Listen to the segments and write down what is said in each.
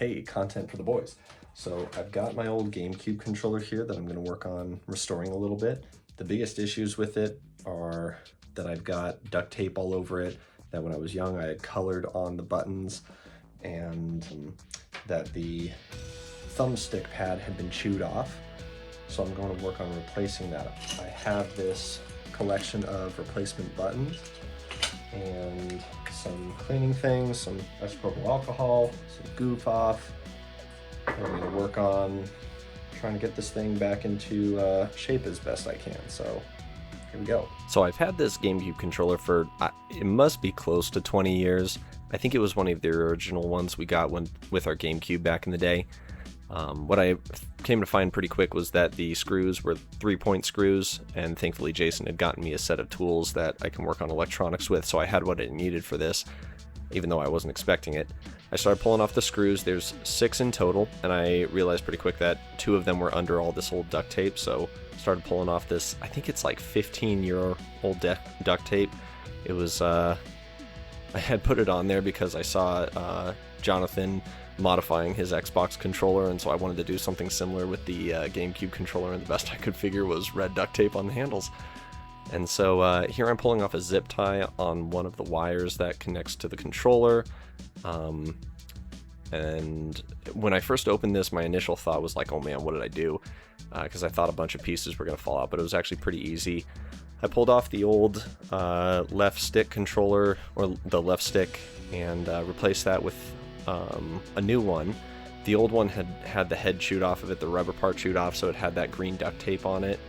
hey, content for the boys. So I've got my old GameCube controller here that I'm going to work on restoring a little bit. The biggest issues with it are that I've got duct tape all over it, that when I was young I had colored on the buttons, and that the thumbstick pad had been chewed off. So I'm going to work on replacing that. I have this collection of replacement buttons and some cleaning things, some isopropyl alcohol, some goof off. I'm going to work on trying to get this thing back into shape as best I can. So here we go. So I've had this GameCube controller for, it must be close to 20 years. I think it was one of the original ones we got with our GameCube back in the day. What I came to find pretty quick was that the screws were 3-point screws, and thankfully Jason had gotten me a set of tools that I can work on electronics with, so I had what I needed for this, even though I wasn't expecting it. I started pulling off the screws. There's 6 in total, and I realized pretty quick that 2 of them were under all this old duct tape, so started pulling off this, I think it's like 15-year-old duct tape. It was, I had put it on there because I saw Jonathan modifying his Xbox controller, and so I wanted to do something similar with the GameCube controller, and the best I could figure was red duct tape on the handles. And so here I'm pulling off a zip tie on one of the wires that connects to the controller. And when I first opened this, my initial thought was like, oh man, what did I do? Because I thought a bunch of pieces were going to fall out, but it was actually pretty easy. I pulled off the old left stick controller, or the left stick, and replaced that with a new one. The old one had the head chewed off of it, the rubber part chewed off, so it had that green duct tape on it.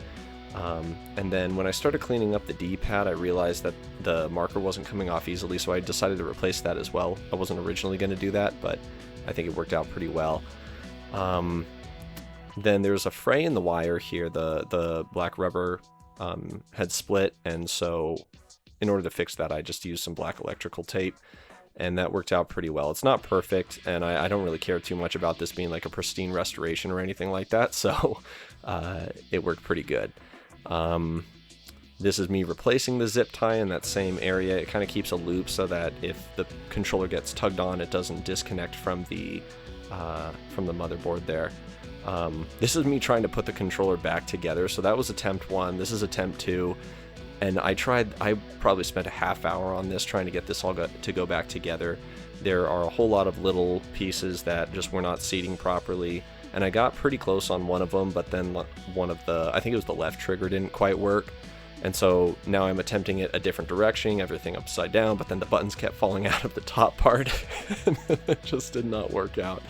And then when I started cleaning up the D-pad, I realized that the marker wasn't coming off easily, so I decided to replace that as well. I wasn't originally going to do that, but I think it worked out pretty well. Then there's a fray in the wire here. The black rubber had split, and so in order to fix that, I just used some black electrical tape, and that worked out pretty well. It's not perfect, and I don't really care too much about this being like a pristine restoration or anything like that, so it worked pretty good. This is me replacing the zip tie in that same area. It kind of keeps a loop so that if the controller gets tugged on, it doesn't disconnect from the motherboard there. This is me trying to put the controller back together. So that was attempt 1. This is attempt 2. And I probably spent a half hour on this trying to get this all to go back together. There are a whole lot of little pieces that just were not seating properly. And I got pretty close on one of them, but then one of I think it was the left trigger, didn't quite work. And so now I'm attempting it a different direction, everything upside down, but then the buttons kept falling out of the top part. And it just did not work out.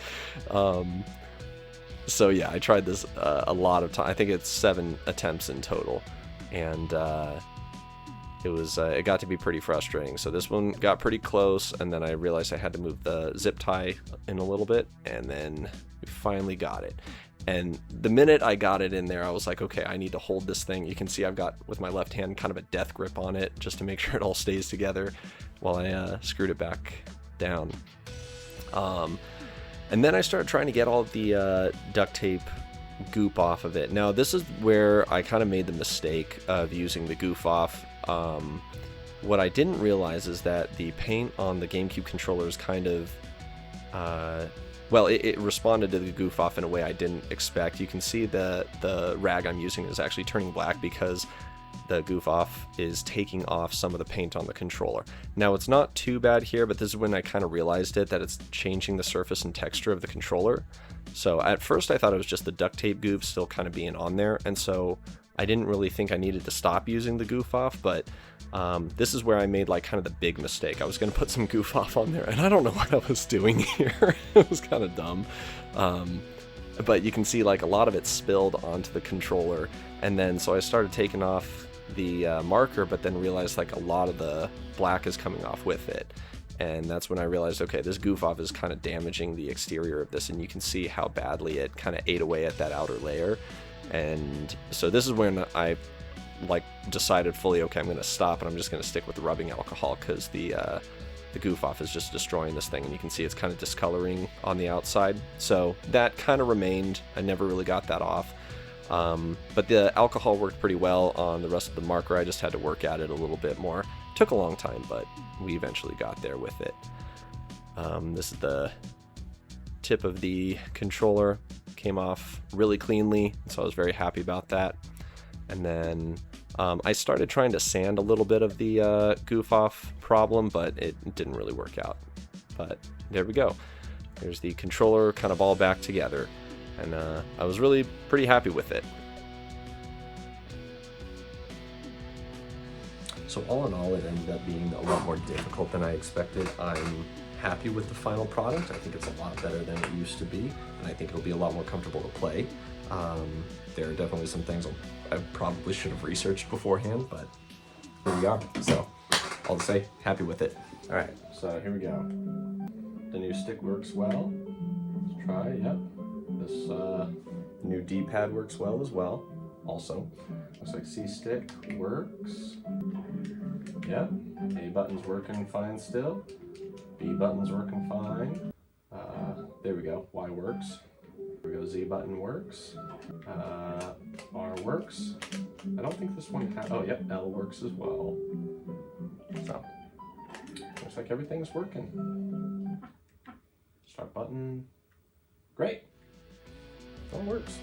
So yeah, I tried this a lot of time. I think it's 7 attempts in total. And it got to be pretty frustrating. So this one got pretty close, and then I realized I had to move the zip tie in a little bit, and then we finally got it. And the minute I got it in there, I was like, okay, I need to hold this thing. You can see I've got, with my left hand, kind of a death grip on it just to make sure it all stays together while I screwed it back down. And then I started trying to get all of the duct tape goop off of it. Now, this is where I kind of made the mistake of using the goof off. What I didn't realize is that the paint on the GameCube controller is kind of... well, it responded to the goof off in a way I didn't expect. You can see the rag I'm using is actually turning black because the goof off is taking off some of the paint on the controller. Now, it's not too bad here, but this is when I kind of realized that it's changing the surface and texture of the controller. So at first I thought it was just the duct tape goof still kind of being on there, and so I didn't really think I needed to stop using the goof off, but this is where I made like kind of the big mistake. I was going to put some goof off on there, and I don't know what I was doing here. It was kind of dumb. But you can see like a lot of it spilled onto the controller, and then so I started taking off the marker, but then realized like a lot of the black is coming off with it. And that's when I realized, okay, this goof off is kind of damaging the exterior of this, and you can see how badly it kind of ate away at that outer layer. And so this is when I like decided fully, okay, I'm going to stop and I'm just going to stick with the rubbing alcohol, because the goof off is just destroying this thing, and you can see it's kind of discoloring on the outside. So that kind of remained. I never really got that off. But the alcohol worked pretty well on the rest of the marker. I just had to work at it a little bit more. Took a long time, but we eventually got there with it. This is the tip of the controller came off really cleanly, so I was very happy about that. And then I started trying to sand a little bit of the goof off problem, but it didn't really work out. But there we go. There's the controller kind of all back together, and I was really pretty happy with it. So all in all, it ended up being a lot more difficult than I expected. I'm happy with the final product. I think it's a lot better than it used to be, and I think it'll be a lot more comfortable to play. There are definitely some things I probably should have researched beforehand, but here we are. So I'll say happy with it. All right, so here we go. The new stick works well. Let's try, yep. This new D-pad works well as well. Also, looks like C stick works. Yep, A button's working fine still. B button's working fine. There we go, Y works. There we go, Z button works. R works. I don't think this one has, oh yep, L works as well. So, looks like everything's working. Start button, great, that works.